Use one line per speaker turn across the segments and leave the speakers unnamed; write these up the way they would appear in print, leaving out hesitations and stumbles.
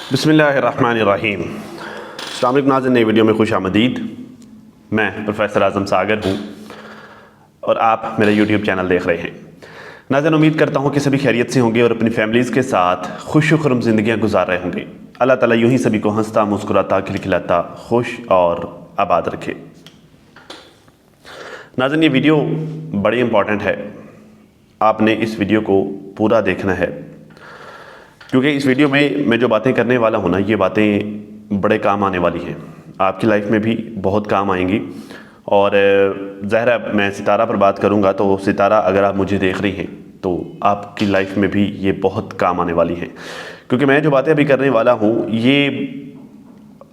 बिस्मिल्लाहिर्रहमानिर्रहीम। अस्सलाम वालेकुम नाज़रीन, नई वीडियो में खुश आमदीद। मैं प्रोफेसर आज़म सागर हूँ और आप मेरा यूट्यूब चैनल देख रहे हैं। नाज़रीन, उम्मीद करता हूँ कि सभी खैरियत से होंगे और अपनी फैमिलीज़ के साथ खुश खुर्रम ज़िंदगियाँ गुजार रहे होंगे। अल्लाह ताला यूँ ही सभी को हंसता मुस्कुराता खिलखिलाता खुश और आबाद रखे। नाज़रीन, ये वीडियो बड़ी इंपॉर्टेंट है, आपने इस वीडियो को पूरा देखना है, क्योंकि इस वीडियो में मैं जो बातें करने वाला हूँ ना, ये बातें बड़े काम आने वाली हैं, आपकी लाइफ में भी बहुत काम आएंगी। और ज़ाहिर है मैं सितारा पर बात करूँगा, तो सितारा अगर आप मुझे देख रही हैं तो आपकी लाइफ में भी ये बहुत काम आने वाली हैं। क्योंकि मैं जो बातें अभी करने वाला हूँ, ये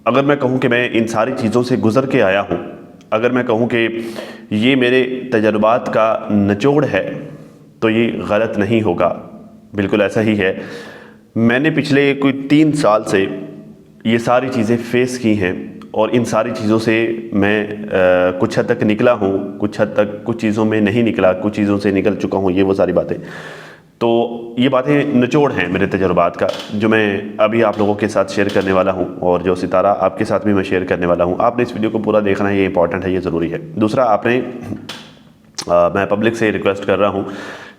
अगर मैं कहूँ कि मैं इन सारी चीज़ों से गुज़र के आया हूँ, अगर मैं कहूँ कि ये मेरे तजुर्बात का निचोड़ है, तो ये गलत नहीं होगा, बिल्कुल ऐसा ही है। मैंने पिछले कोई 3 साल से ये सारी चीज़ें फेस की हैं और इन सारी चीज़ों से मैं कुछ हद तक निकला हूँ, कुछ हद तक कुछ चीज़ों में नहीं निकला, कुछ चीज़ों से निकल चुका हूँ, ये वो सारी बातें। तो ये बातें निचोड़ हैं मेरे तजुर्बात का, जो मैं अभी आप लोगों के साथ शेयर करने वाला हूँ और जो सितारा आपके साथ भी मैं शेयर करने वाला हूँ। आपने इस वीडियो को पूरा देखना है, ये इंपॉर्टेंट है, ये ज़रूरी है। दूसरा, मैं पब्लिक से रिक्वेस्ट कर रहा हूँ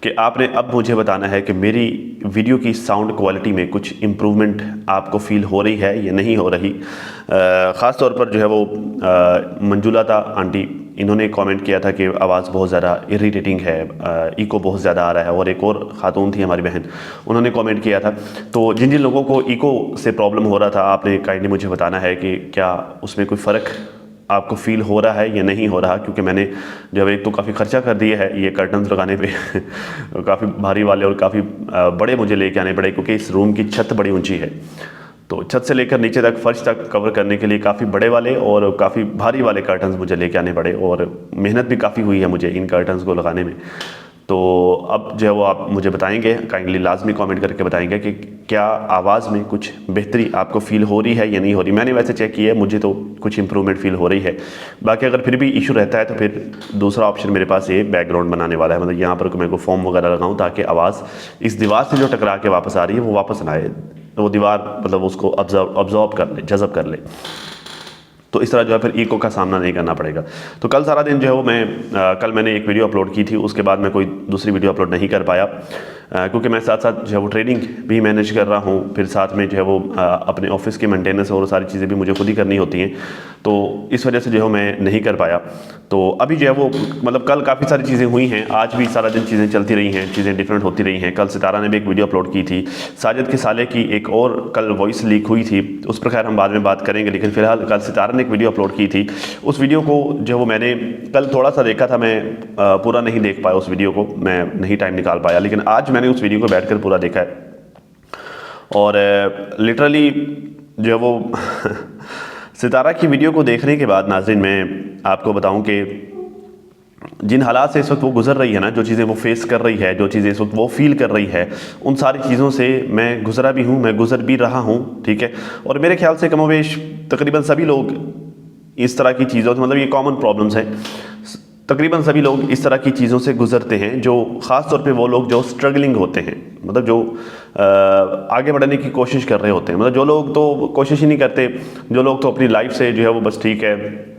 कि आपने अब मुझे बताना है कि मेरी वीडियो की साउंड क्वालिटी में कुछ इम्प्रूवमेंट आपको फील हो रही है या नहीं हो रही। ख़ास तौर पर जो है वो मंजुलाता आंटी, इन्होंने कमेंट किया था कि आवाज़ बहुत ज़्यादा इरिटेटिंग है, इको बहुत ज़्यादा आ रहा है। और एक और ख़ातून थी हमारी बहन, उन्होंने कमेंट किया था। तो जिन जिन लोगों को इको से प्रॉब्लम हो रहा था, आपने काइंडली मुझे बताना है कि क्या उसमें कोई फ़र्क आपको फील हो रहा है या नहीं हो रहा। क्योंकि मैंने जब एक तो काफ़ी खर्चा कर दिया है ये कर्टन्स लगाने पे काफ़ी भारी वाले और काफ़ी बड़े मुझे लेके आने पड़े, क्योंकि इस रूम की छत बड़ी ऊंची है। तो छत से लेकर नीचे तक फर्श तक कवर करने के लिए काफ़ी बड़े वाले और काफ़ी भारी वाले कर्टन्स मुझे लेके आने पड़े, और मेहनत भी काफ़ी हुई है मुझे इन कर्टन्स को लगाने में। तो अब जो है वो आप मुझे बताएंगे, काइंडली लाजमी कमेंट करके बताएंगे कि क्या आवाज़ में कुछ बेहतरी आपको फ़ील हो रही है या नहीं हो रही। मैंने वैसे चेक किया है, मुझे तो कुछ इंप्रूवमेंट फ़ील हो रही है। बाकी अगर फिर भी इशू रहता है तो फिर दूसरा ऑप्शन मेरे पास ये बैकग्राउंड बनाने वाला है, मतलब यहाँ पर मैं को फोम वगैरह लगाऊँ ताकि आवाज़ इस दीवार से जो टकरा के वापस आ रही है वो वापस ना आए, वो दीवार मतलब उसको ऑब्जॉर्ब कर ले, जज़ब कर ले। तो इस तरह जो है फिर इको का सामना नहीं करना पड़ेगा। तो कल सारा दिन जो है वो कल मैंने एक वीडियो अपलोड की थी, उसके बाद मैं कोई दूसरी वीडियो अपलोड नहीं कर पाया, क्योंकि मैं साथ साथ जो है वो ट्रेडिंग भी मैनेज कर रहा हूँ, फिर साथ में जो है वो अपने ऑफिस की मेंटेनेंस और सारी चीज़ें भी मुझे खुद ही करनी होती हैं। तो इस वजह से जो है मैं नहीं कर पाया। तो अभी जो है वो मतलब कल काफ़ी सारी चीज़ें हुई हैं, आज भी सारा दिन चीज़ें चलती रही हैं, चीज़ें डिफरेंट होती रही हैं। कल सितारा ने भी एक वीडियो अपलोड की थी, साजिद के साले की एक और कल वॉइस लीक हुई थी, उस पर खैर हम बाद में बात करेंगे। लेकिन फिलहाल कल सितारा ने एक वीडियो अपलोड की थी, उस वीडियो को जो वो मैंने कल थोड़ा सा देखा था, मैं पूरा नहीं देख पाया उस वीडियो को, मैं नहीं टाइम निकाल पाया। लेकिन आज मैंने उस वीडियो को बैठकर पूरा देखा है और लिटरली जो है वो सितारा की वीडियो को देखने के बाद नाज़रीन, मैं आपको बताऊं कि जिन हालात से इस वक्त वो गुजर रही है ना, जो चीज़ें वो फेस कर रही है, जो चीज़ें इस वक्त वो फील कर रही है, उन सारी चीज़ों से मैं गुजरा भी हूँ, मैं गुजर भी रहा हूँ, ठीक है। और मेरे ख्याल से कमोवेश तकरीबन सभी लोग इस तरह की चीज़ों से, मतलब ये कॉमन प्रॉब्लम्स हैं, तकरीबन सभी लोग इस तरह की चीज़ों से गुजरते हैं। जो ख़ास तौर पे वो लोग जो स्ट्रगलिंग होते हैं, मतलब जो आगे बढ़ने की कोशिश कर रहे होते हैं, मतलब जो लोग तो कोशिश ही नहीं करते, जो लोग तो अपनी लाइफ से जो है वो बस ठीक है,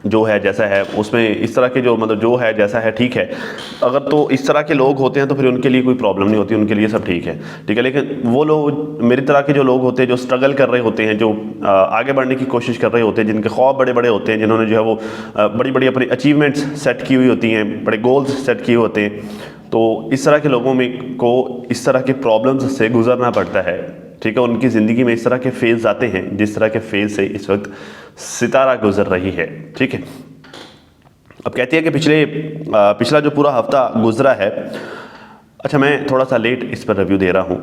जो है जैसा है उसमें इस तरह के जो मतलब जो है जैसा है ठीक है। अगर तो इस तरह के लोग होते हैं तो फिर उनके लिए कोई प्रॉब्लम नहीं होती, उनके लिए सब ठीक है, ठीक है। लेकिन वो लोग मेरी तरह के जो लोग होते हैं, जो स्ट्रगल कर रहे होते हैं, जो आगे बढ़ने की कोशिश कर रहे होते हैं, जिनके ख्वाब बड़े बड़े होते हैं, जिन्होंने जो है वो बड़ी बड़ी अपनी अचीवमेंट्स सेट की हुई होती हैं, बड़े गोल्स सेट किए होते हैं, तो इस तरह के लोगों में को इस तरह के प्रॉब्लम्स से गुजरना पड़ता है, ठीक है। उनकी ज़िंदगी में इस तरह के फेज़ आते हैं जिस तरह के फेज़ से इस वक्त सितारा गुजर रही है, ठीक है। अब कहती है कि पिछला जो पूरा हफ्ता गुजरा है, अच्छा मैं थोड़ा सा लेट इस पर रिव्यू दे रहा हूँ,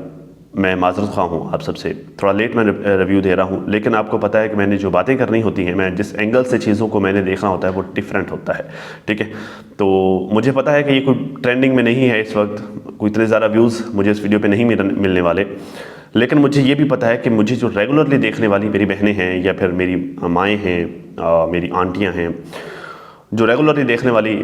मैं माज़रत ख़्वाह हूँ आप सबसे, थोड़ा लेट मैं रिव्यू दे रहा हूँ। लेकिन आपको पता है कि मैंने जो बातें करनी होती हैं, मैं जिस एंगल से चीज़ों को मैंने देखना होता है वो डिफरेंट होता है, ठीक है। तो मुझे पता है कि ये कोई ट्रेंडिंग में नहीं है इस वक्त, कोई इतने ज़्यादा व्यूज़ मुझे इस वीडियो पे नहीं मिलने वाले। लेकिन मुझे ये भी पता है कि मुझे जो रेगुलरली देखने वाली मेरी बहनें हैं या फिर मेरी माएँ हैं, मेरी आंटियाँ हैं, जो रेगुलरली देखने वाली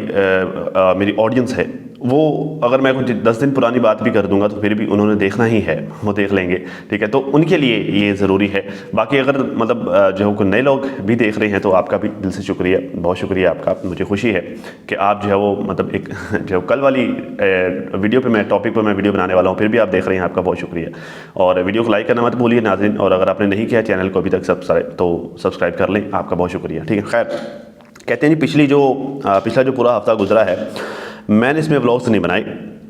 मेरी ऑडियंस है, वो अगर मैं कुछ 10 दिन पुरानी बात भी कर दूंगा तो फिर भी उन्होंने देखना ही है, वो देख लेंगे, ठीक है। तो उनके लिए ये ज़रूरी है। बाकी अगर मतलब जो कोई नए लोग भी देख रहे हैं तो आपका भी दिल से शुक्रिया, बहुत शुक्रिया आपका। मुझे खुशी है कि आप जो है वो मतलब एक जो कल वाली वीडियो पे मैं टॉपिक पर मैं वीडियो बनाने वाला हूँ, फिर भी आप देख रहे हैं, आपका बहुत शुक्रिया। और वीडियो को लाइक करना मत भूलिए नाज़रीन, और अगर आपने नहीं किया चैनल को अभी तक सब्सक्राइब कर लें, आपका बहुत शुक्रिया, ठीक है। खैर, कहते हैं जी, पिछला जो पूरा हफ्ता गुजरा है मैंने इसमें व्लॉग्स नहीं बनाए।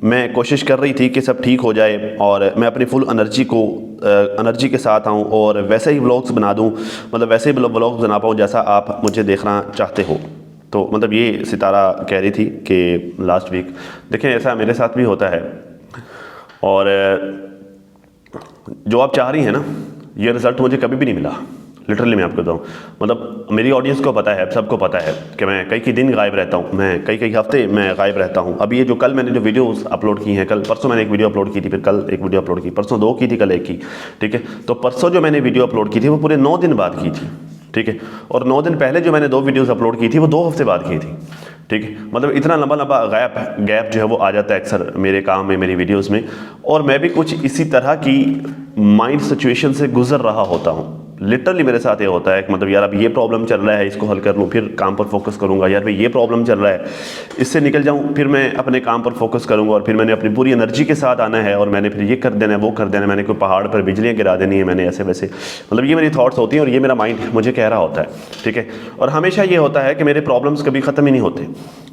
मैं कोशिश कर रही थी कि सब ठीक हो जाए और मैं अपनी फुल एनर्जी के साथ आऊँ और वैसे ही व्लॉग्स बना दूँ, मतलब वैसे ही व्लॉग्स बना पाऊँ जैसा आप मुझे देखना चाहते हो। तो मतलब ये सितारा कह रही थी कि लास्ट वीक देखें ऐसा मेरे साथ भी होता है, और जो आप चाह रही हैं ना, ये रिज़ल्ट मुझे कभी भी नहीं मिला। लिटरली मैं आपको बताऊँ, मतलब मेरी ऑडियंस को पता है, सबको पता है कि मैं कई दिन गायब रहता हूँ, मैं कई हफ्ते मैं गायब रहता हूँ। अभी ये जो कल मैंने जो वीडियोस अपलोड की हैं, कल परसों मैंने एक वीडियो अपलोड की थी, फिर कल एक वीडियो अपलोड की, परसों 2 की थी, कल 1 की, ठीक है। तो परसों जो मैंने वीडियो अपलोड की थी वो पूरे 9 दिन बाद की थी, ठीक है। और 9 दिन पहले जो मैंने 2 वीडियोज़ अपलोड की थी वो 2 हफ्ते बाद की थी, ठीक है। मतलब इतना लंबा गैप जो है वो आ जाता है अक्सर मेरे काम में, मेरी वीडियोस में। और मैं भी कुछ इसी तरह की माइंड सिचुएशन से गुजर रहा होता हूँ। लिटरली मेरे साथ ये होता है कि मतलब यार अब ये प्रॉब्लम चल रहा है, इसको हल कर लूँ, फिर काम पर फोकस करूँगा। यार भाई ये प्रॉब्लम चल रहा है, इससे निकल जाऊँ, फिर मैं अपने काम पर फोकस करूँगा, और फिर मैंने अपनी पूरी एनर्जी के साथ आना है, और मैंने फिर ये कर देना है, वो कर देना है, मैंने कोई पहाड़ पर बिजलियाँ गिरा देनी है, मैंने ऐसे वैसे, मतलब ये मेरी थॉट्स होती हैं और ये मेरा माइंड मुझे कह रहा होता है, ठीक है। और हमेशा ये होता है कि मेरे प्रॉब्लम्स कभी ख़त्म ही नहीं होते,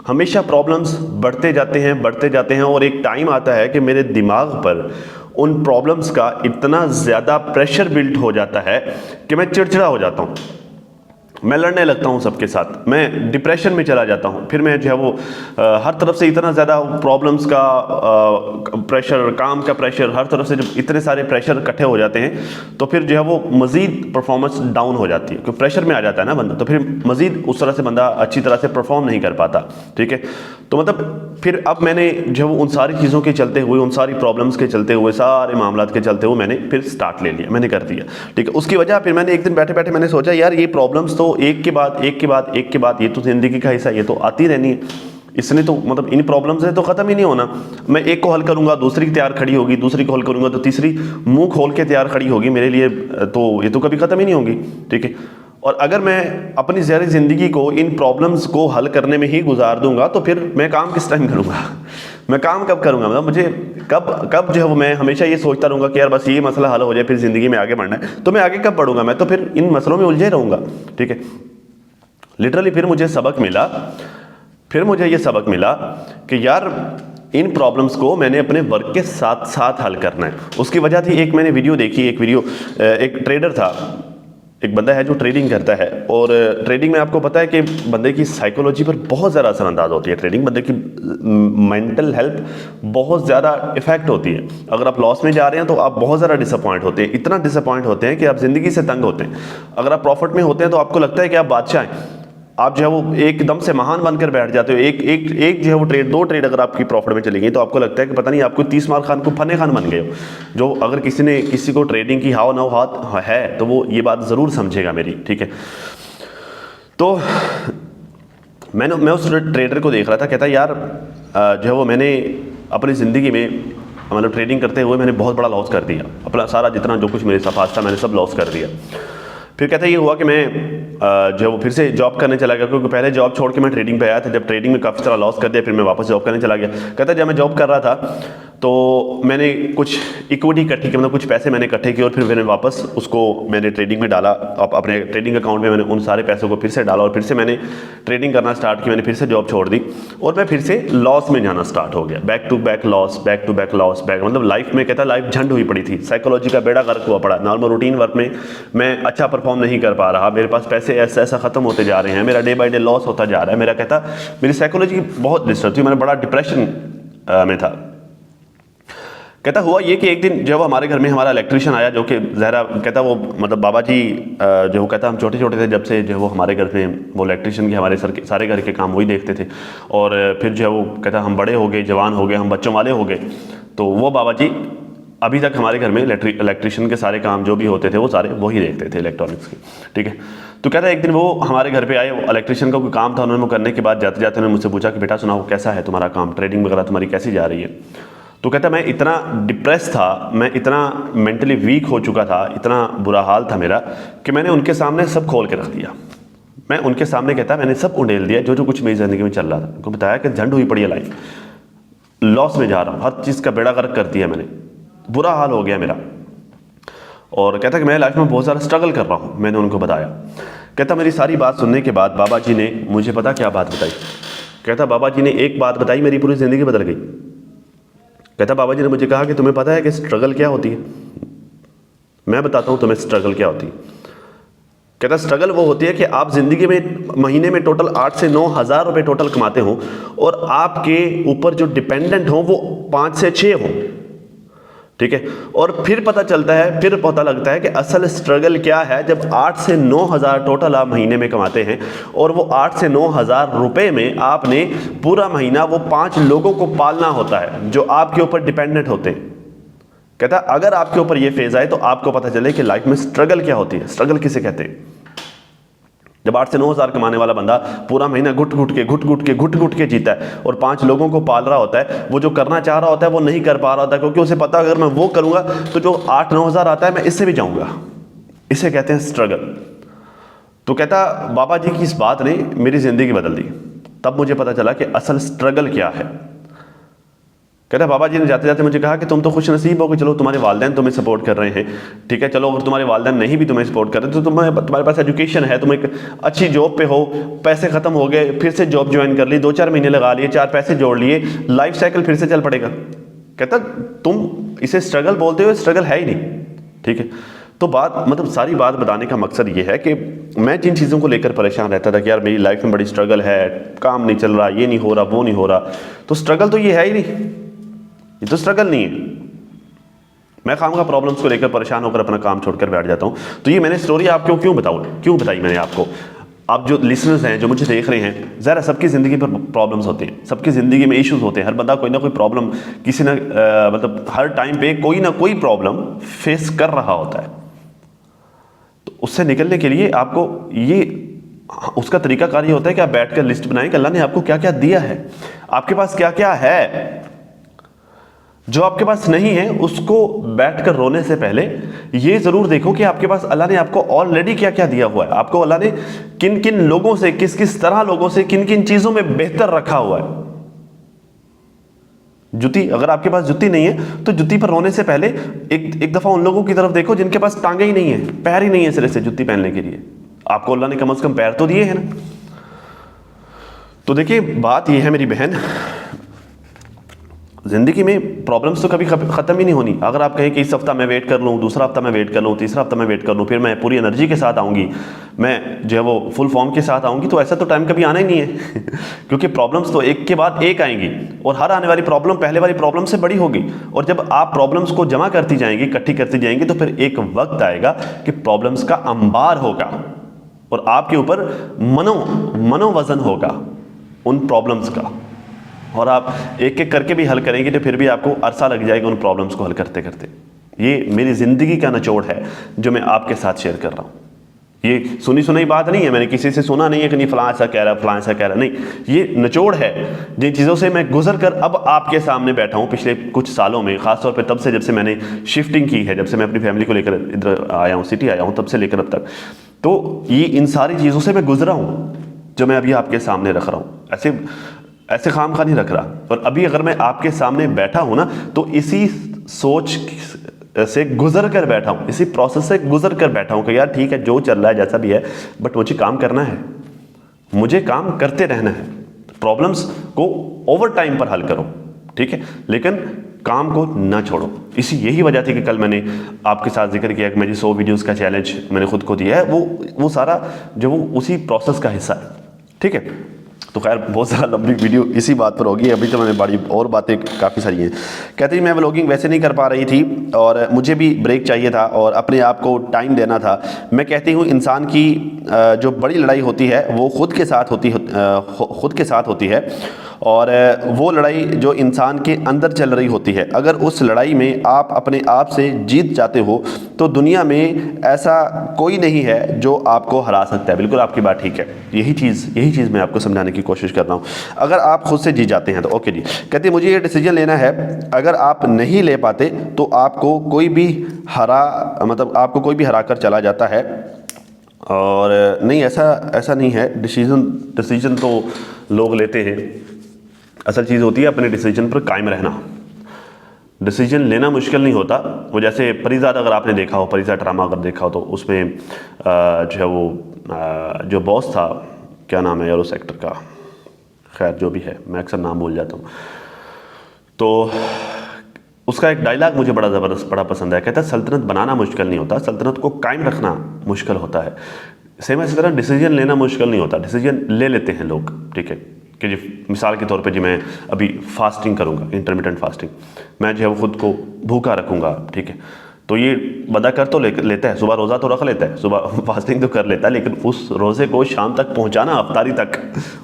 हमेशा प्रॉब्लम्स बढ़ते जाते हैं, और एक टाइम आता है कि मेरे दिमाग पर उन प्रॉब्लम्स का इतना ज़्यादा प्रेशर बिल्ड हो जाता है कि मैं चिड़चिड़ा हो जाता हूँ, मैं लड़ने लगता हूँ सबके साथ, मैं डिप्रेशन में चला जाता हूँ। फिर मैं जो है वो हर तरफ से इतना ज़्यादा प्रॉब्लम्स का प्रेशर, काम का प्रेशर, हर तरफ से जब इतने सारे प्रेशर इकट्ठे हो जाते हैं तो फिर जो है वो मज़ीद परफॉर्मेंस डाउन हो जाती है, क्योंकि प्रेशर में आ जाता है ना बंदा, तो फिर मज़ीद उस तरह से बंदा अच्छी तरह से परफॉर्म नहीं कर पाता, ठीक है। तो मतलब फिर अब मैंने जो उन सारी चीज़ों के चलते हुए, उन सारी प्रॉब्लम्स के चलते हुए, सारे मामलात के चलते हुए मैंने फिर स्टार्ट ले लिया, मैंने कर दिया, ठीक है। उसकी वजह फिर मैंने एक दिन बैठे बैठे मैंने सोचा यार ये प्रॉब्लम्स तो एक के बाद ये तो ज़िंदगी का हिस्सा, ये तो आती रहनी है, इसने तो मतलब इन प्रॉब्लम्स से तो ख़त्म ही नहीं होना। मैं एक को हल करूंगा, दूसरी तैयार खड़ी होगी, दूसरी को हल करूंगा तो तीसरी मुंह खोल के तैयार खड़ी होगी मेरे लिए, तो ये तो कभी ख़त्म ही नहीं होगी, ठीक है। और अगर मैं अपनी सारी ज़िंदगी को इन प्रॉब्लम्स को हल करने में ही गुजार दूंगा तो फिर मैं काम किस टाइम करूंगा, मैं काम कब करूंगा, मतलब मुझे कब जो है वो, मैं हमेशा ये सोचता रहूँगा कि यार बस ये मसला हल हो जाए फिर ज़िंदगी में आगे बढ़ना है, तो मैं आगे कब बढ़ूंगा, मैं तो फिर इन मसलों में उलझे रहूँगा, ठीक है। लिटरली फिर मुझे ये सबक मिला कि यार इन प्रॉब्लम्स को मैंने अपने वर्क के साथ साथ हल करना है। उसकी वजह थी, एक मैंने वीडियो देखी, एक ट्रेडर था, एक बंदा है जो ट्रेडिंग करता है, और ट्रेडिंग में आपको पता है कि बंदे की साइकोलॉजी पर बहुत ज़्यादा असरअंदाज होती है ट्रेडिंग, बंदे की मेंटल हेल्थ बहुत ज़्यादा इफेक्ट होती है। अगर आप लॉस में जा रहे हैं तो आप बहुत ज़्यादा डिसअपॉइंट होते हैं, इतना डिसअपॉइंट होते हैं कि आप ज़िंदगी से तंग होते हैं। अगर आप प्रॉफिट में होते हैं तो आपको लगता है कि आप बादशाह हैं, आप जो है वो एकदम से महान बनकर बैठ जाते हो। एक जो है वो दो ट्रेड अगर आपकी प्रॉफिट में चली गई तो आपको लगता है कि पता नहीं आपको 30 मार खान को फने खान बन गए हो। जो अगर किसी को ट्रेडिंग की हाव ना हाथ है तो वो ये बात ज़रूर समझेगा मेरी, ठीक है। तो मैं उस ट्रेडर को देख रहा था, कहता यार जो है वो मैंने अपनी ज़िंदगी में मतलब ट्रेडिंग करते हुए मैंने बहुत बड़ा लॉस कर दिया, अपना सारा जितना जो कुछ मेरे पास था मैंने सब लॉस कर दिया। फिर कहता ये हुआ कि मैं जो वो फिर से जॉब करने चला गया, क्योंकि पहले जॉब छोड़ के मैं ट्रेडिंग पे आया था। जब ट्रेडिंग में काफ़ी सारा लॉस कर दिया फिर मैं वापस जॉब करने चला गया। कहता जब मैं जॉब कर रहा था तो मैंने कुछ इक्विटी इकट्ठी की, मतलब कुछ पैसे मैंने इकट्ठे किए और फिर मैंने वापस उसको मैंने ट्रेडिंग में डाला, अपने ट्रेडिंग अकाउंट में मैंने उन सारे पैसों को फिर से डाला और फिर से मैंने ट्रेडिंग करना स्टार्ट की। मैंने फिर से जॉब छोड़ दी और मैं फिर से लॉस में जाना स्टार्ट हो गया, बैक टू बैक लॉस, मतलब लाइफ में कहता लाइफ झंड हुई पड़ी थी, साइकोलॉजी का बेड़ा गर्क हुआ पड़ा। नॉर्मल रूटीन वर्क में मैं अच्छा परफॉर्म नहीं कर पा रहा, मेरे पास पैसे ऐसा खत्म होते जा रहे हैं, मेरा डे बाय डे लॉस होता जा रहा है। मेरा कहता मेरी साइकोलॉजी बहुत डिस्टर्ब थी, मैंने बड़ा डिप्रेशन में था। कहता हुआ ये कि एक दिन जब हमारे घर में हमारा इलेक्ट्रिशियन आया, जो कि ज़हरा कहता वो मतलब बाबा जी जो कहता हम छोटे छोटे थे जब से जो वो हमारे घर में वो इलेक्ट्रिशियन के हमारे सारे घर के काम वही देखते थे। और फिर जो है वो कहता हम बड़े हो गए, जवान हो गए, हम बच्चों वाले हो गए, तो वो बाबा जी अभी तक हमारे घर में इलेक्ट्रिशियन के सारे काम जो भी होते थे वो सारे वही देखते थे इलेक्ट्रॉनिक्स के, ठीक है। तो कहता है एक दिन वो हमारे घर पे आए, वो इलेक्ट्रिशियन का कोई काम था, उन्होंने वो करने के बाद जाते जाते उन्होंने मुझसे पूछा कि बेटा सुनाओ कैसा है तुम्हारा काम, ट्रेडिंग वगैरह तुम्हारी कैसी जा रही है। तो कहता मैं इतना डिप्रेस था, मैं इतना मेंटली वीक हो चुका था, इतना बुरा हाल था मेरा कि मैंने उनके सामने सब खोल के रख दिया। मैं उनके सामने कहता मैंने सब उंडेल दिया जो जो कुछ मेरी ज़िंदगी में चल रहा था। उनको बताया कि झंड हुई पड़ी है लाइफ, लॉस में जा रहा हूँ, हर चीज़ का बेड़ा गर्क कर दिया मैंने, बुरा हाल हो गया मेरा। और कहता कि मैं लाइफ में बहुत ज़्यादा स्ट्रगल कर रहा हूँ। मैंने उनको बताया। कहता मेरी सारी बात सुनने के बाद बाबा जी ने मुझे पता क्या बात बताई। कहता बाबा जी ने एक बात बताई, मेरी पूरी ज़िंदगी बदल गई। कहता बाबा जी ने मुझे कहा कि तुम्हें पता है कि स्ट्रगल क्या होती है? मैं बताता हूँ तुम्हें स्ट्रगल क्या होती है। कहता स्ट्रगल वो होती है कि आप ज़िंदगी में महीने में टोटल 8 से 9 हज़ार रुपये टोटल कमाते हो और आपके ऊपर जो डिपेंडेंट हो वो 5 से 6 हो, ठीक है। और फिर पता चलता है, फिर पता लगता है कि असल स्ट्रगल क्या है जब 8 से 9 हज़ार टोटल आप महीने में कमाते हैं और वो 8 से 9 हज़ार रुपये में आपने पूरा महीना वो 5 लोगों को पालना होता है जो आपके ऊपर डिपेंडेंट होते हैं। कहता अगर आपके ऊपर ये फेज आए तो आपको पता चले कि लाइफ में स्ट्रगल क्या होती है, स्ट्रगल किसे कहते हैं। जब 8 से 9 हज़ार कमाने वाला बंदा पूरा महीना घुट घुट के जीता है और 5 लोगों को पाल रहा होता है, वो जो करना चाह रहा होता है वो नहीं कर पा रहा होता है, क्योंकि उसे पता अगर मैं वो करूंगा तो जो 8-9 हज़ार आता है मैं इससे भी जाऊंगा। इसे कहते हैं स्ट्रगल। तो कहता बाबा जी की इस बात ने मेरी जिंदगी बदल दी। तब मुझे पता चला कि असल स्ट्रगल क्या है। कहता बाबा जी ने जाते जाते मुझे कहा कि तुम तो खुश नसीब हो कि चलो तुम्हारे वालिदैन तुम्हें सपोर्ट कर रहे हैं, ठीक है। चलो अगर तुम्हारे वालिदैन नहीं भी तुम्हें सपोर्ट कर रहे तो तुम्हारे पास एजुकेशन है, तुम एक अच्छी जॉब पे हो, पैसे खत्म हो गए, फिर से जॉब ज्वाइन कर ली, 2-4 महीने लगा लिए, 4 पैसे जोड़ लिए, लाइफ साइकिल फिर से चल पड़ेगा। कहता तुम इसे स्ट्रगल बोलते हो, स्ट्रगल है ही नहीं, ठीक है। तो बात मतलब सारी बात बताने का मकसद ये है कि मैं जिन चीज़ों को लेकर परेशान रहता था कि यार मेरी लाइफ में बड़ी स्ट्रगल है, काम नहीं चल रहा, ये नहीं हो रहा, वो नहीं हो रहा, तो स्ट्रगल तो ये है ही नहीं, ये तो स्ट्रगल नहीं है। मैं खामखा प्रॉब्लम्स को लेकर परेशान होकर अपना काम छोड़कर बैठ जाता हूँ। तो ये मैंने स्टोरी आपको क्यों बताई मैंने आपको? आप जो लिसनर्स हैं जो मुझे देख रहे हैं, ज़रा सबकी ज़िंदगी पर प्रॉब्लम्स होते हैं, सबकी ज़िंदगी में इश्यूज होते हैं। हर बंदा कोई ना कोई प्रॉब्लम किसी ना मतलब हर टाइम पे कोई ना कोई प्रॉब्लम फेस कर रहा होता है। तो उससे निकलने के लिए आपको ये उसका तरीकाकार ये होता है कि आप बैठकर लिस्ट बनाएं कि अल्लाह ने आपको क्या क्या दिया है, आपके पास क्या क्या है। जो आपके पास नहीं है उसको बैठकर रोने से पहले ये जरूर देखो कि आपके पास अल्लाह ने आपको ऑलरेडी क्या क्या दिया हुआ है, आपको अल्लाह ने किन किन लोगों से, किस किस तरह लोगों से, किन किन चीजों में बेहतर रखा हुआ है। जुती, अगर आपके पास जुती नहीं है तो जुती पर रोने से पहले एक दफा उन लोगों की तरफ देखो जिनके पास टांगे ही नहीं है, पैर ही नहीं है सिरे से जुती पहनने के लिए। आपको अल्लाह ने कम से कम पैर तो दिए हैं ना। तो देखिए बात यह है मेरी बहन, ज़िंदगी में प्रॉब्लम्स तो कभी ख़त्म ही नहीं होनी। अगर आप कहें कि इस हफ्ता मैं वेट कर लूँ, दूसरा हफ्ता मैं वेट कर लूँ, तीसरा हफ्ता मैं वेट कर लूँ, फिर मैं पूरी एनर्जी के साथ आऊँगी, मैं जो है वो फुल फॉर्म के साथ आऊँगी, तो ऐसा तो टाइम कभी आना ही नहीं है क्योंकि प्रॉब्लम्स तो एक के बाद एक आएंगी और हर आने वाली प्रॉब्लम पहले वाली प्रॉब्लम से बड़ी होगी। और जब आप प्रॉब्लम्स को जमा करती जाएंगी, इकट्ठी करती जाएंगी, तो फिर एक वक्त आएगा कि प्रॉब्लम्स का अंबार होगा और आपके ऊपर मनोवजन होगा उन प्रॉब्लम्स का, और आप एक एक करके भी हल करेंगे तो फिर भी आपको अरसा लग जाएगा उन प्रॉब्लम्स को हल करते करते। ये मेरी ज़िंदगी का निचोड़ है जो मैं आपके साथ शेयर कर रहा हूँ। ये सुनी सुनाई बात नहीं है, मैंने किसी से सुना नहीं है कि नहीं फलां ऐसा कह रहा, फलां ऐसा कह रहा, नहीं, ये निचोड़ है जिन चीज़ों से मैं गुजर कर अब आपके सामने बैठा हूँ पिछले कुछ सालों में, ख़ासतौर पर तब से जब से मैंने शिफ्टिंग की है, जब से मैं अपनी फैमिली को लेकर इधर आया हूँ, सिटी आया हूँ, तब से लेकर अब तक। तो ये इन सारी चीज़ों से मैं गुजरा हूँ जो मैं अभी आपके सामने रख रहा हूँ। ऐसे खामखा नहीं रख रहा। और अभी अगर मैं आपके सामने बैठा हूं ना तो इसी सोच से गुजर कर बैठा हूं, इसी प्रोसेस से गुजर कर बैठा हूं कि यार ठीक है जो चल रहा है जैसा भी है, बट मुझे काम करना है, मुझे काम करते रहना है। प्रॉब्लम्स को ओवर टाइम पर हल करो, ठीक है, लेकिन काम को ना छोड़ो। यही वजह थी कि कल मैंने आपके साथ जिक्र किया कि मुझे 100 वीडियोस का चैलेंज मैंने खुद को दिया है, वो सारा जो वो उसी प्रोसेस का हिस्सा है, ठीक है। तो खैर बहुत ज़्यादा लंबी वीडियो इसी बात पर होगी, अभी तो मैंने बड़ी और बातें काफ़ी सारी हैं। कहते हैं मैं व्लॉगिंग वैसे नहीं कर पा रही थी और मुझे भी ब्रेक चाहिए था और अपने आप को टाइम देना था। मैं कहती हूँ इंसान की जो बड़ी लड़ाई होती है वो खुद के साथ होती है और वो लड़ाई जो इंसान के अंदर चल रही होती है। अगर उस लड़ाई में आप अपने आप से जीत जाते हो तो दुनिया में ऐसा कोई नहीं है जो आपको हरा सकता है। बिल्कुल आपकी बात ठीक है, यही चीज़ मैं आपको समझाने की कोशिश कर रहा हूँ। अगर आप खुद से जीत जाते हैं तो ओके जी। कहते हैं मुझे ये डिसीजन लेना है, अगर आप नहीं ले पाते तो आपको कोई भी आपको कोई भी हरा कर चला जाता है। और नहीं, ऐसा नहीं है। डिसीजन तो लोग लेते हैं, असल चीज़ होती है अपने डिसीजन पर कायम रहना। डिसीजन लेना मुश्किल नहीं होता। वो जैसे परिज़ाद, अगर आपने देखा हो, परिज़ाद ड्रामा अगर देखा हो, तो उसमें जो है वो जो बॉस था, क्या नाम है यार उस एक्टर का, खैर जो भी है, मैं अक्सर नाम भूल जाता हूँ। तो उसका एक डायलॉग मुझे बड़ा ज़बरदस्त, बड़ा पसंद है। कहता है सल्तनत बनाना मुश्किल नहीं होता, सल्तनत को कायम रखना मुश्किल होता है। सेम इसी तरह डिसीजन लेना मुश्किल नहीं होता, डिसीजन ले लेते हैं लोग। ठीक है, कि जी मिसाल के तौर पे जी मैं अभी फास्टिंग करूँगा, इंटरमिटेंट फास्टिंग, मैं जो है वो खुद को भूखा रखूँगा। ठीक है, तो ये बंदा कर तो लेता है, सुबह रोज़ा तो रख लेता है, सुबह फास्टिंग तो कर लेता है, लेकिन उस रोज़े को शाम तक पहुँचाना, अफ्तारी तक,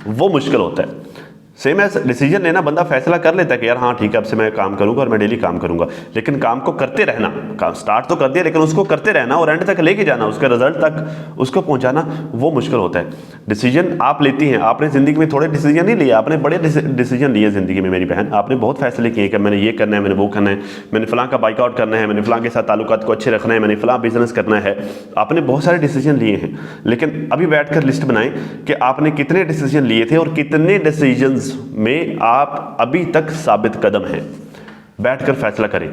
वो मुश्किल होता है। सेम है डिसीजन लेना, बंदा फैसला कर लेता है कि यार हाँ ठीक है, अब से मैं काम करूंगा और मैं डेली काम करूंगा, लेकिन काम को करते रहना, काम स्टार्ट तो कर दिया लेकिन उसको करते रहना और एंड तक लेके जाना, उसके रिजल्ट तक उसको पहुंचाना, वो मुश्किल होता है। डिसीजन आप लेती हैं, आपने ज़िंदगी में थोड़े डिसीजन नहीं लिए, आपने बड़े डिसीजन लिए ज़िंदगी में मेरी बहन। आपने बहुत फैसले किए कि मैंने ये करना है, मैंने वो करना है, मैंने फ़लाँ का बाइकआउट करना है, मैंने फ़लाँ के साथ ताल्लुकात को अच्छे रखना है, मैंने फ़लाँ बिजनेस करना है। आपने बहुत सारे डिसीजन लिए हैं, लेकिन अभी बैठ कर लिस्ट बनाएं कि आपने कितने डिसीजन लिए थे और कितने डिसीजंस में आप अभी तक साबित कदम हैं। बैठकर फैसला करें।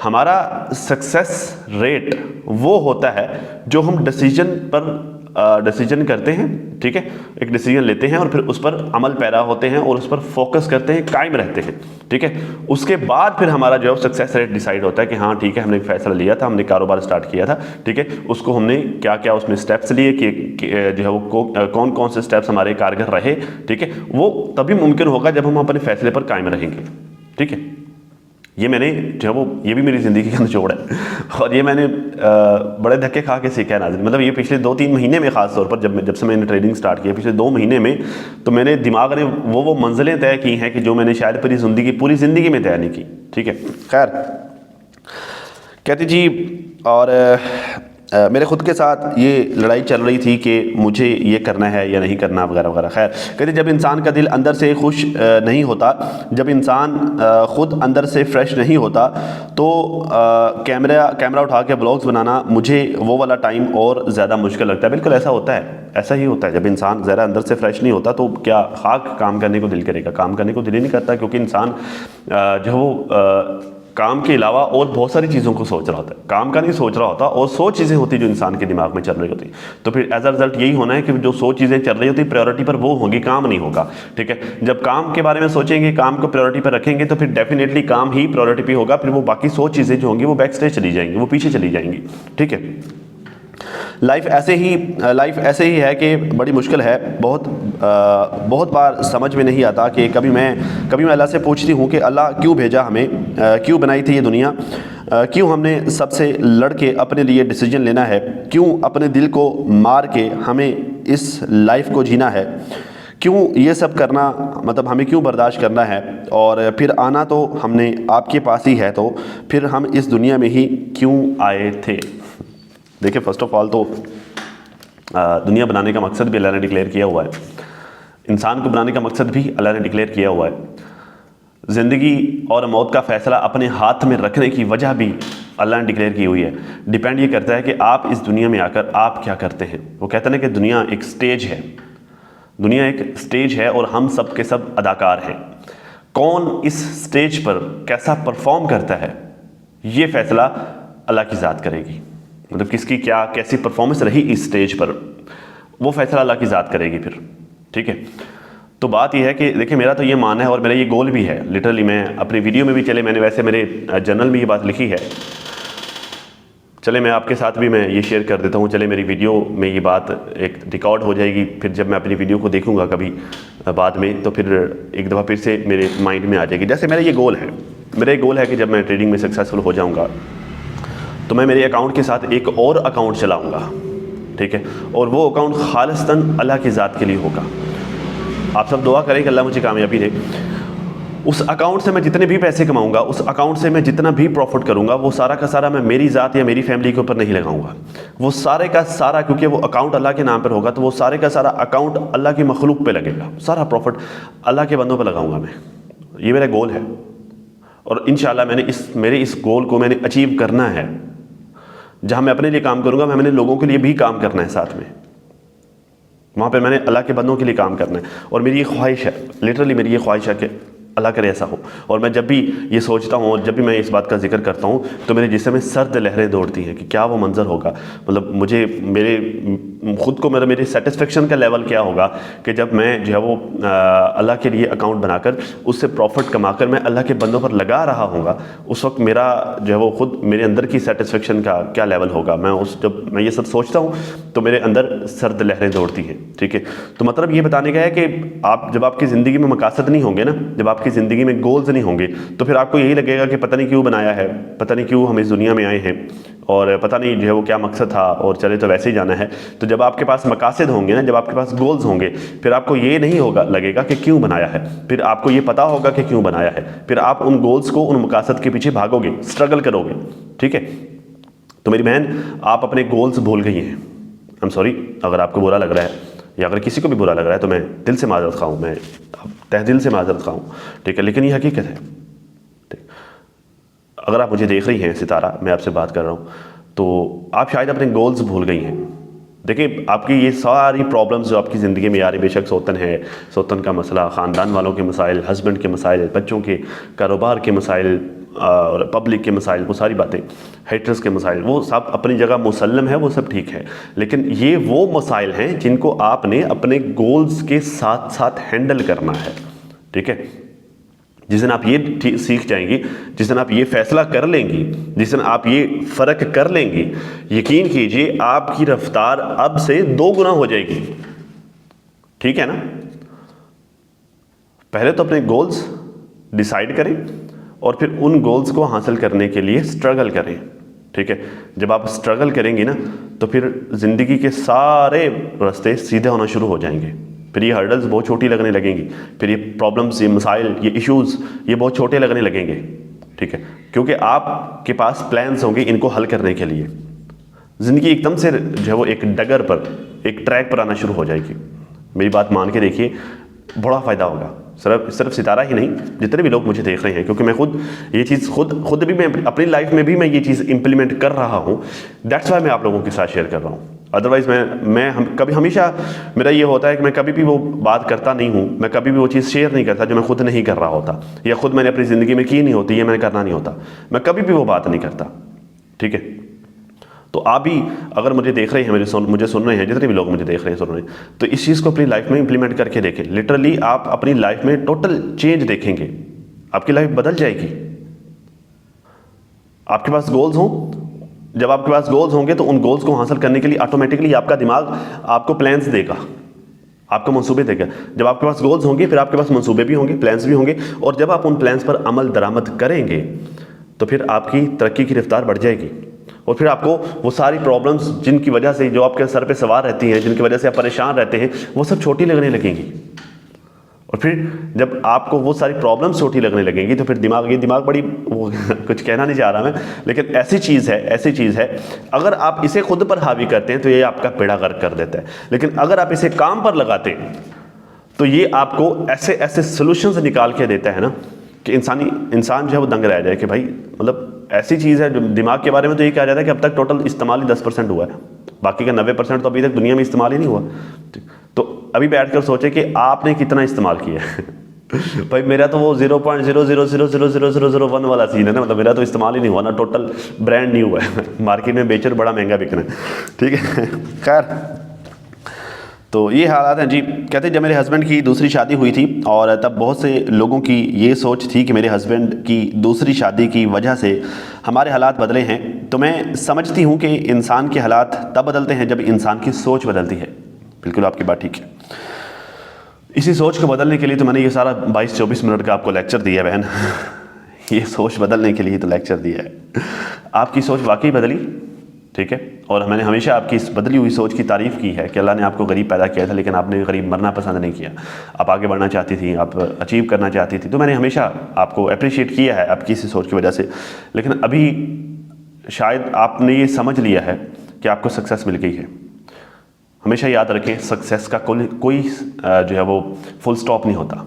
हमारा सक्सेस रेट वो होता है जो हम डिसीजन करते हैं। ठीक है, एक डिसीजन लेते हैं और फिर उस पर अमल पैरा होते हैं और उस पर फोकस करते हैं, कायम रहते हैं। ठीक है, उसके बाद फिर हमारा जो है सक्सेस रेट डिसाइड होता है कि हाँ ठीक है, हमने एक फैसला लिया था, हमने कारोबार स्टार्ट किया था। ठीक है, उसको हमने क्या क्या उसमें स्टेप्स लिए कि जो है वो कौन कौन से स्टेप्स हमारे कारगर रहे। ठीक है, वो तभी मुमकिन होगा जब हम अपने फैसले पर कायम रहेंगे। ठीक है, ये मैंने जो है वो, ये भी मेरी ज़िंदगी का निचोड़ है और ये मैंने बड़े धक्के खा के सीखा है नाज़रीन। मतलब ये पिछले 2-3 महीने में, ख़ास तौर पर जब से मैंने ट्रेडिंग स्टार्ट किया, पिछले 2 महीने में, तो मैंने दिमाग ने वो मंजिलें तय की हैं कि जो मैंने शायद पूरी ज़िंदगी में तय नहीं की। ठीक है, खैर कहती जी, और मेरे खुद के साथ ये लड़ाई चल रही थी कि मुझे ये करना है या नहीं करना, वगैरह वगैरह। खैर कहते जब इंसान का दिल अंदर से खुश नहीं होता, जब इंसान ख़ुद अंदर से फ्रेश नहीं होता, तो कैमरा उठा के ब्लॉग्स बनाना मुझे वो वाला टाइम और ज़्यादा मुश्किल लगता है। बिल्कुल ऐसा होता है, ऐसा ही होता है। जब इंसान ज़रा अंदर से फ्रेश नहीं होता तो क्या खाक काम करने को दिल करेगा, काम करने को दिल ही नहीं करता, क्योंकि इंसान जो वो काम के अलावा और बहुत सारी चीज़ों को सोच रहा होता है, काम का नहीं सोच रहा होता, और 100 चीज़ें होती जो इंसान के दिमाग में चल रही होती। तो फिर एज अ रिजल्ट यही होना है कि जो 100 चीज़ें चल रही होती प्रायोरिटी पर वो होंगी, काम नहीं होगा। ठीक है, जब काम के बारे में सोचेंगे, काम को प्रायोरिटी पर रखेंगे, तो फिर डेफिनेटली काम ही प्रायोरिटी पे होगा। फिर वो बाकी 100 चीज़ें जो होंगी वो बैक स्टेज चली जाएंगी, वो पीछे चली जाएंगी। ठीक है, लाइफ ऐसे ही है कि बड़ी मुश्किल है। बहुत बार समझ में नहीं आता कि कभी मैं अल्लाह से पूछती हूँ कि अल्लाह क्यों भेजा हमें, क्यों बनाई थी ये दुनिया, क्यों हमने सबसे लड़ के अपने लिए डिसीजन लेना है, क्यों अपने दिल को मार के हमें इस लाइफ को जीना है, क्यों ये सब करना, मतलब हमें क्यों बर्दाश्त करना है, और फिर आना तो हमने आपके पास ही है, तो फिर हम इस दुनिया में ही क्यों आए थे। देखिए, फर्स्ट ऑफ ऑल तो दुनिया बनाने का मकसद भी अल्लाह ने डिक्लेयर किया हुआ है, इंसान को बनाने का मकसद भी अल्लाह ने डिक्लेयर किया हुआ है, ज़िंदगी और मौत का फ़ैसला अपने हाथ में रखने की वजह भी अल्लाह ने डिक्लेयर की हुई है। डिपेंड ये करता है कि आप इस दुनिया में आकर आप क्या करते हैं। वो कहते हैं कि दुनिया एक स्टेज है, दुनिया एक स्टेज है और हम सब के सब अदाकार हैं। कौन इस स्टेज पर कैसा परफॉर्म करता है, ये फ़ैसला अल्लाह की ज़ात करेगी। मतलब किसकी क्या कैसी परफॉर्मेंस रही इस स्टेज पर, वो फैसला अल्लाह की ज़ात करेगी फिर। ठीक है, तो बात यह है कि देखिए, मेरा तो ये मानना है और मेरा ये गोल भी है। लिटरली मैं अपनी वीडियो में भी, चले मैंने वैसे मेरे जर्नल में ये बात लिखी है, चले मैं आपके साथ भी मैं ये शेयर कर देता हूँ। चले मेरी वीडियो में ये बात एक रिकॉर्ड हो जाएगी, फिर जब मैं अपनी वीडियो को देखूँगा कभी बाद में, तो फिर एक दफ़ा फिर से मेरे माइंड में आ जाएगी। जैसे मेरा ये गोल है, मेरा ये गोल है कि जब मैं ट्रेडिंग में सक्सेसफुल हो जाऊँगा तो मैं मेरे अकाउंट के साथ एक और अकाउंट चलाऊंगा। ठीक है, और वो अकाउंट खालिस्तन अल्लाह की ज़ात के लिए होगा। आप सब दुआ करें कि अल्लाह मुझे कामयाबी दे। उस अकाउंट से मैं जितने भी पैसे कमाऊंगा, उस अकाउंट से मैं जितना भी प्रॉफिट करूंगा, वो सारा का सारा मैं मेरी ज़ात या मेरी फैमिली के ऊपर नहीं लगाऊंगा। वो सारे का सारा, क्योंकि वो अकाउंट अल्लाह के नाम पर होगा, तो वो सारे का सारा अकाउंट अल्लाह की मखलूक पे लगेगा। सारा प्रॉफिट अल्लाह के बंदों पर लगाऊंगा मैं। ये मेरा गोल है और इंशाल्लाह मेरे इस गोल को मैंने अचीव करना है। जहाँ मैं अपने लिए काम करूँगा, मैंने लोगों के लिए भी काम करना है साथ में। वहाँ पर मैंने अल्लाह के बंदों के लिए काम करना है। और मेरी ये ख्वाहिश है, लिटरली मेरी ये ख्वाहिश है कि अल्लाह करे ऐसा हो। और मैं जब भी ये सोचता हूँ और जब भी मैं इस बात का जिक्र करता हूँ तो मेरे जिस्म में सर्द लहरें दौड़ती हैं कि क्या वो मंज़र होगा। मतलब मुझे ख़ुद को मेरे सेटिस्फेक्शन का लेवल क्या होगा कि जब मैं जो है वो अल्लाह के लिए अकाउंट बनाकर उससे प्रॉफिट कमाकर मैं अल्लाह के बंदों पर लगा रहा हूँगा, उस वक्त मेरा जो है वो ख़ुद मेरे अंदर की सेटिस्फेक्शन का क्या लेवल होगा। जब मैं ये सब सोचता हूँ तो मेरे अंदर सर्द लहरें दौड़ती हैं। ठीक है, तो मतलब ये बताने का है कि जब आपकी ज़िंदगी में मकासद नहीं होंगे ना, जब आपकी ज़िंदगी में गोल्स नहीं होंगे, तो फिर आपको यही लगेगा कि पता नहीं क्यों बनाया है, पता नहीं क्यों हम इस दुनिया में आए हैं और पता नहीं जो है वो क्या मकसद था और चले तो वैसे ही जाना है। तो जब आपके पास मकासद होंगे ना, जब आपके पास गोल्स होंगे, फिर आपको ये नहीं होगा लगेगा कि क्यों बनाया है, फिर आपको ये पता होगा कि क्यों बनाया है। फिर आप उन गोल्स को, उन मकासद के पीछे भागोगे, स्ट्रगल करोगे। ठीक है, तो मेरी बहन, आप अपने गोल्स भूल गई हैं। आई एम सॉरी अगर आपको बुरा लग रहा है या अगर किसी को भी बुरा लग रहा है तो मैं दिल से माजरत खा हूँ, मैं तहे दिल से माजरत खा हूँ। ठीक है, लेकिन ये हकीकत है। ठीक, अगर आप मुझे देख रही हैं सितारा, मैं आपसे बात कर रहा हूँ, तो आप शायद अपने गोल्स भूल गई हैं। देखिए, आपकी ये सारी प्रॉब्लम्स जो आपकी ज़िंदगी में आ रही, बेशक सौतन है, सौतन का मसला, ख़ानदान वालों के मसाइल, हस्बैंड के मसाइल, बच्चों के कारोबार के मसाइल और पब्लिक के मसाइल, वो सारी बातें, हेटर्स के मसाइल, वो सब अपनी जगह मुसल्लम है, वो सब ठीक है। लेकिन ये वो मसाइल हैं जिनको आपने अपने गोल्स के साथ साथ हैंडल करना है। ठीक है, जिस दिन आप ये सीख जाएंगी, जिस दिन आप ये फैसला कर लेंगी, जिस दिन आप ये फ़र्क कर लेंगी, यकीन कीजिए आपकी रफ्तार अब से 2 गुना हो जाएगी। ठीक है ना? पहले तो अपने गोल्स डिसाइड करें और फिर उन गोल्स को हासिल करने के लिए स्ट्रगल करें। ठीक है, जब आप स्ट्रगल करेंगी ना तो फिर ज़िंदगी के सारे रास्ते सीधे होना शुरू हो जाएंगे। फिर ये हर्डल्स बहुत छोटी लगने लगेंगी, फिर ये प्रॉब्लम्स, ये मसाइल, ये इश्यूज़, ये बहुत छोटे लगने लगेंगे। ठीक है, क्योंकि आपके पास प्लान्स होंगे इनको हल करने के लिए। ज़िंदगी एकदम से जो है वो एक डगर पर, एक ट्रैक पर आना शुरू हो जाएगी। मेरी बात मान के देखिए, बड़ा फ़ायदा होगा। सिर्फ सितारा ही नहीं, जितने भी लोग मुझे देख रहे हैं, क्योंकि मैं खुद ये चीज़ खुद भी मैं अपनी लाइफ में भी मैं ये चीज़ इंप्लीमेंट कर रहा हूँ। दैट्स वाई मैं आप लोगों के साथ शेयर कर रहा हूँ। अदरवाइज़ कभी हमेशा मेरा ये होता है कि मैं कभी भी वो बात करता नहीं हूँ, मैं कभी भी वो चीज़ शेयर नहीं करता जो मैं खुद नहीं कर रहा होता, या खुद मैंने अपनी ज़िंदगी में की नहीं होती, ये मैंने करना नहीं होता। मैं कभी भी वो बात नहीं करता। ठीक है, तो आप भी अगर मुझे देख रहे हैं, मुझे सुन रहे हैं, जितने भी लोग मुझे देख रहे हैं, सुन रहे हैं, तो इस चीज़ को अपनी लाइफ में इंप्लीमेंट करके देखें। लिटरली आप अपनी लाइफ में टोटल चेंज देखेंगे, आपकी लाइफ बदल जाएगी। आपके पास गोल्स हों, जब आपके पास गोल्स होंगे तो उन गोल्स को हासिल करने के लिए ऑटोमेटिकली आपका दिमाग आपको प्लान्स देगा, आपको मंसूबे देगा। जब आपके पास गोल्स होंगे फिर आपके पास मंसूबे भी होंगे, प्लान्स भी होंगे, और जब आप उन प्लान्स पर अमल दरामद करेंगे तो फिर आपकी तरक्की की रफ्तार बढ़ जाएगी। और फिर आपको वो सारी प्रॉब्लम्स जिनकी वजह से, जो आपके सर पे सवार रहती हैं, जिनकी वजह से आप परेशान रहते हैं, वो सब छोटी लगने लगेंगी। और फिर जब आपको वो सारी प्रॉब्लम्स छोटी लगने लगेंगी तो फिर दिमाग बड़ी वो कुछ कहना नहीं चाह रहा मैं, लेकिन ऐसी चीज़ है, अगर आप इसे खुद पर हावी करते हैं तो ये आपका बेड़ा गर्क कर देता है। लेकिन अगर आप इसे काम पर लगाते हैं तो ये आपको ऐसे सॉल्यूशंस निकाल के देता है ना कि इंसान जो है वो दंग रह जाए कि भाई, मतलब ऐसी चीज़ है। जो दिमाग के बारे में तो ये कहा जाता है कि अब तक टोटल इस्तेमाल ही 10% हुआ है, बाकी का 90% तो अभी तक दुनिया में इस्तेमाल ही नहीं हुआ। तो अभी बैठकर सोचे कि आपने कितना इस्तेमाल किया है। भाई मेरा तो वो 0.00000001 वाला सीन है ना, मतलब मेरा तो इस्तेमाल ही नहीं हुआ ना, टोटल ब्रांड न्यू है, मार्केट में बेचर बड़ा महंगा बिकना है। ठीक है, खैर तो ये हालात हैं जी। कहते जब मेरे हस्बैंड की दूसरी शादी हुई थी और तब बहुत से लोगों की ये सोच थी कि मेरे हस्बैंड की दूसरी शादी की वजह से हमारे हालात बदले हैं, तो मैं समझती हूँ कि इंसान के हालात तब बदलते हैं जब इंसान की सोच बदलती है। बिल्कुल आपकी बात ठीक है। इसी सोच को बदलने के लिए तो मैंने ये सारा 22-24 मिनट का आपको लेक्चर दिया है बहन। ये सोच बदलने के लिए तो लेक्चर दिया है। आपकी सोच वाकई बदली? ठीक है। और मैंने हमेशा आपकी इस बदली हुई सोच की तारीफ़ की है कि अल्लाह ने आपको गरीब पैदा किया था, लेकिन आपने गरीब मरना पसंद नहीं किया। आप आगे बढ़ना चाहती थी, आप अचीव करना चाहती थी, तो मैंने हमेशा आपको अप्रिशिएट किया है आपकी इसी सोच की वजह से। लेकिन अभी शायद आपने ये समझ लिया है कि आपको सक्सेस मिल गई है। हमेशा याद रखें, सक्सेस का कोई जो है वो फुल स्टॉप नहीं होता।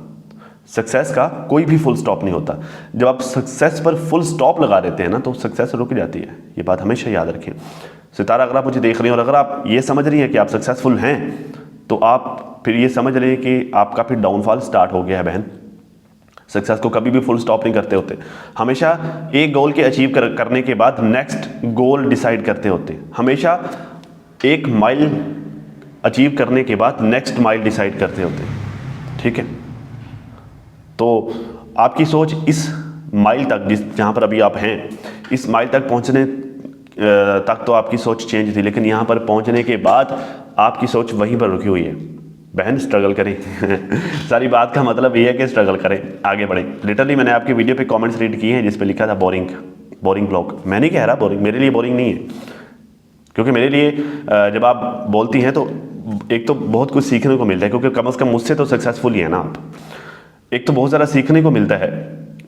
सक्सेस का कोई भी फुल स्टॉप नहीं होता। जब आप सक्सेस पर फुल स्टॉप लगा देते हैं ना, तो सक्सेस रुक जाती है। ये बात हमेशा याद रखें। सितारा, अगर आप मुझे देख रहे हैं और अगर आप ये समझ रही हैं कि आप सक्सेसफुल हैं, तो आप फिर ये समझ रहे हैं कि आपका फिर डाउनफॉल स्टार्ट हो गया है बहन। सक्सेस को कभी भी फुल स्टॉप नहीं करते होते। हमेशा एक गोल के अचीव करने के बाद नेक्स्ट गोल डिसाइड करते होते। हमेशा एक माइल अचीव करने के बाद नेक्स्ट माइल डिसाइड करते होते। ठीक है, तो आपकी सोच इस माइल तक, जहाँ पर अभी आप हैं, इस माइल तक पहुँचने तक तो आपकी सोच चेंज थी, लेकिन यहाँ पर पहुँचने के बाद आपकी सोच वहीं पर रुकी हुई है। बहन, स्ट्रगल करें सारी बात का मतलब ये है कि स्ट्रगल करें, आगे बढ़ें। लिटरली मैंने आपकी वीडियो पे कमेंट्स रीड किए हैं जिस पे लिखा था बोरिंग ब्लॉग। मैं नहीं कह रहा बोरिंग, मेरे लिए बोरिंग नहीं है, क्योंकि मेरे लिए जब आप बोलती हैं तो एक तो बहुत कुछ सीखने को मिलता है, क्योंकि कम से कम मुझसे तो सक्सेसफुल ही है ना आप। एक तो बहुत ज़्यादा सीखने को मिलता है,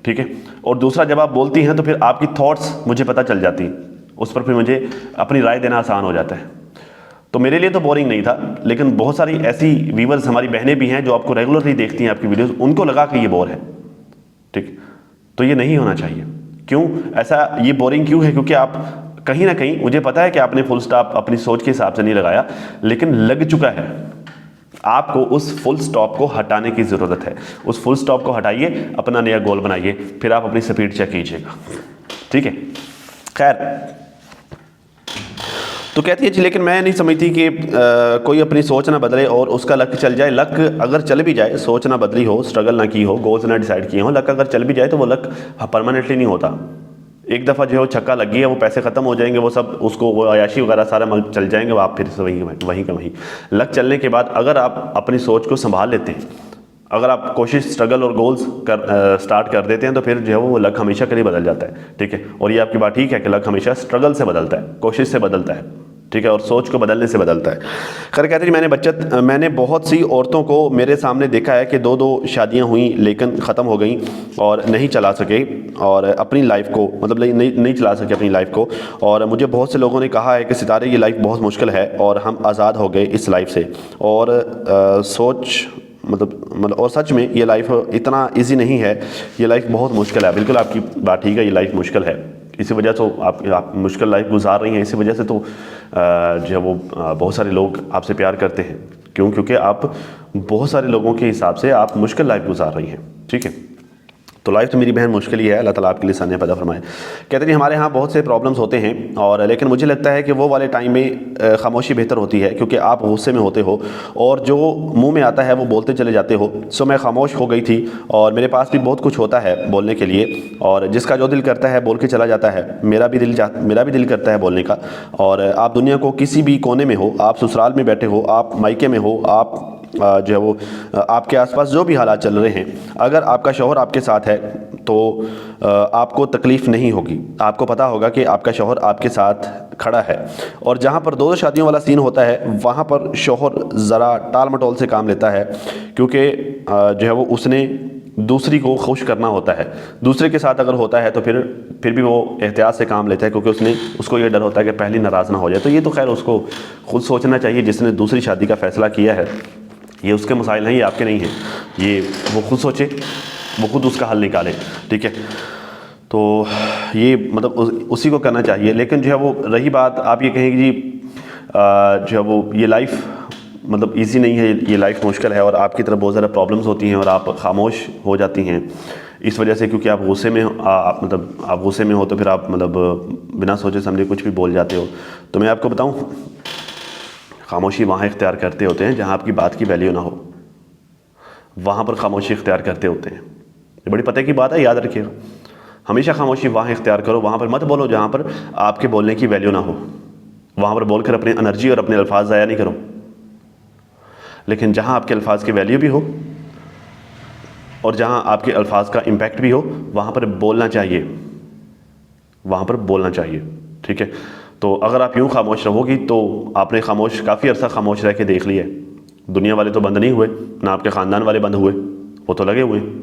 ठीक है, और दूसरा जब आप बोलती हैं तो फिर आपकी थॉट्स मुझे पता चल जाती, उस पर फिर मुझे अपनी राय देना आसान हो जाता है। तो मेरे लिए तो बोरिंग नहीं था, लेकिन बहुत सारी ऐसी व्यूवर्स, हमारी बहनें भी हैं जो आपको रेगुलरली देखती हैं आपकी वीडियोस, उनको लगा कि ये बोर है। ठीक, तो ये नहीं होना चाहिए। क्यों ऐसा, ये बोरिंग क्यों है? क्योंकि आप कहीं ना कहीं, मुझे पता है कि आपने फुल स्टॉप अपनी सोच के हिसाब से नहीं लगाया, लेकिन लग चुका है। आपको उस फुल स्टॉप को हटाने की ज़रूरत है। उस फुल स्टॉप को हटाइए, अपना नया गोल बनाइए, फिर आप अपनी स्पीड चेक कीजिएगा। ठीक है, खैर, तो कहती है जी, लेकिन मैं नहीं समझती कि कोई अपनी सोच ना बदले और उसका लक चल जाए। लक अगर चल भी जाए, सोच ना बदली हो, स्ट्रगल ना की हो, गोल्स ना डिसाइड किए हो, लक अगर चल भी जाए तो वो लक परमानेंटली नहीं होता। एक दफ़ा जो है वो छक्का लग गया, वो पैसे ख़त्म हो जाएंगे, वो सब उसको, वो अयाशी वगैरह सारा चल जाएंगे, वो आप फिर से वहीं का वहीं। लक चलने के बाद अगर आप अपनी सोच को संभाल लेते हैं, अगर आप कोशिश, स्ट्रगल और गोल्स स्टार्ट कर देते हैं, तो फिर जो है वो लक हमेशा के लिए बदल जाता है। ठीक है, और ये आपकी बात ठीक है कि लक हमेशा स्ट्रगल से बदलता है, कोशिश से बदलता है। ठीक है, और सोच को बदलने से बदलता है। खैर, कहते हैं मैंने बहुत सी औरतों को मेरे सामने देखा है कि 2-2 शादियां हुई लेकिन ख़त्म हो गई और नहीं चला सके, और अपनी लाइफ को, मतलब नहीं चला सके अपनी लाइफ को। और मुझे बहुत से लोगों ने कहा है कि सितारे, ये लाइफ बहुत मुश्किल है और हम आज़ाद हो गए इस लाइफ से। और और सच में ये लाइफ इतना इजी नहीं है, ये लाइफ बहुत मुश्किल है। बिल्कुल आपकी बात ठीक है, ये लाइफ मुश्किल है। इसी वजह से आप मुश्किल लाइफ गुजार रही हैं, इसी वजह से तो जो है वो बहुत सारे लोग आपसे प्यार करते हैं। क्यों? क्योंकि आप बहुत सारे लोगों के हिसाब से आप मुश्किल लाइफ गुजार रही हैं। ठीक है, तो लाइफ तो मेरी बहन मुश्किल ही है, अल्लाह ताला आपके लिए आसानियां पैदा फरमाए। कहते हैं हमारे यहाँ बहुत से प्रॉब्लम्स होते हैं, और लेकिन मुझे लगता है कि वो वाले टाइम में खामोशी बेहतर होती है, क्योंकि आप गुस्से में होते हो और जो मुंह में आता है वो बोलते चले जाते हो। सो मैं खामोश हो गई थी, और मेरे पास भी बहुत कुछ होता है बोलने के लिए, और जिसका जो दिल करता है बोल के चला जाता है। मेरा भी दिल करता है बोलने का। और आप दुनिया को किसी भी कोने में हो, आप ससुराल में बैठे हो, आप मायके में हो, आप जो है वो आपके आसपास जो भी हालात चल रहे हैं, अगर आपका शौहर आपके साथ है तो आपको तकलीफ़ नहीं होगी। आपको पता होगा कि आपका शौहर आपके साथ खड़ा है। और जहाँ पर 2 शादियों वाला सीन होता है, वहाँ पर शौहर ज़रा टाल मटोल से काम लेता है, क्योंकि जो है वो उसने दूसरी को खुश करना होता है। दूसरे के साथ अगर होता है तो फिर भी वो एहतियात से काम लेता है, क्योंकि उसको ये डर होता है कि पहली नाराज़ ना हो जाए। तो ये तो खैर उसको खुद सोचना चाहिए, जिसने दूसरी शादी का फ़ैसला किया है। ये उसके मसाइल हैं, ये आपके नहीं हैं। ये वो खुद सोचे, वो खुद उसका हल निकाले। ठीक है, तो ये मतलब उसी को करना चाहिए। लेकिन जो है वो रही बात, आप ये कहेंगे जी जो है वो ये लाइफ मतलब इजी नहीं है, ये लाइफ मुश्किल है, और आपकी तरफ बहुत ज़्यादा प्रॉब्लम्स होती हैं और आप खामोश हो जाती हैं इस वजह से, क्योंकि आप गुस्से में आप गुस्से में हो, तो फिर आप बिना सोचे समझे कुछ भी बोल जाते हो। तो मैं आपको बताऊँ, खामोशी वहाँ इख्तियार करते होते हैं जहाँ आपकी बात की वैल्यू ना हो, वहाँ पर खामोशी इख्तियार करते होते हैं। ये बड़ी पते की बात है, याद रखिएगा। हमेशा खामोशी वहाँ इख्तियार करो, वहाँ पर मत बोलो जहाँ पर आपके बोलने की वैल्यू ना हो। वहाँ पर बोलकर अपनी एनर्जी और अपने अल्फाज ज़ाया नहीं करो। लेकिन जहाँ आपके अल्फाज की वैल्यू भी हो और जहाँ आपके अल्फाज का इम्पैक्ट भी हो, वहाँ पर बोलना चाहिए, वहाँ पर बोलना चाहिए। ठीक है, तो अगर आप यूँ खामोश रहोगी तो आपने खामोश काफ़ी अर्सा खामोश रह के देख लिया है। दुनिया वाले तो बंद नहीं हुए, ना आपके ख़ानदान वाले बंद हुए, वो तो लगे हुए हैं।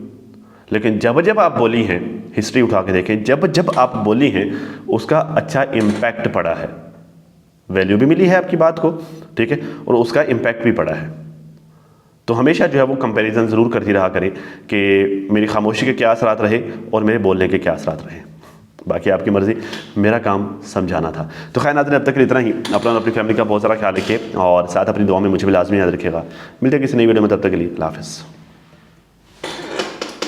लेकिन जब जब आप बोली हैं, हिस्ट्री उठा के देखें, जब जब आप बोली हैं उसका अच्छा इम्पैक्ट पड़ा है, वैल्यू भी मिली है आपकी बात को, ठीक है, और उसका इम्पैक्ट भी पड़ा है। तो हमेशा जो है वो कंपैरिजन ज़रूर करती रहा करें कि मेरी खामोशी के क्या असरात रहे और मेरे बोलने के क्या असरात रहे। बाकी आपकी मर्ज़ी, मेरा काम समझाना था। तो खैर नाज़रीन, अब तक के लिए इतना ही। अपना और अपनी फैमिली का बहुत सारा ख्याल रखिए और साथ अपनी दुआ में मुझे भी लाजमी याद रखिएगा। मिलते हैं किसी नई वीडियो में, तब तक के लिए अल्लाह हाफ़िज़।